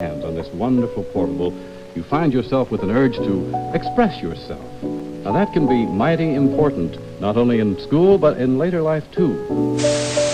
hands on this wonderful portable, you find yourself with an urge to express yourself. Now that can be mighty important, not only in school, but in later life too.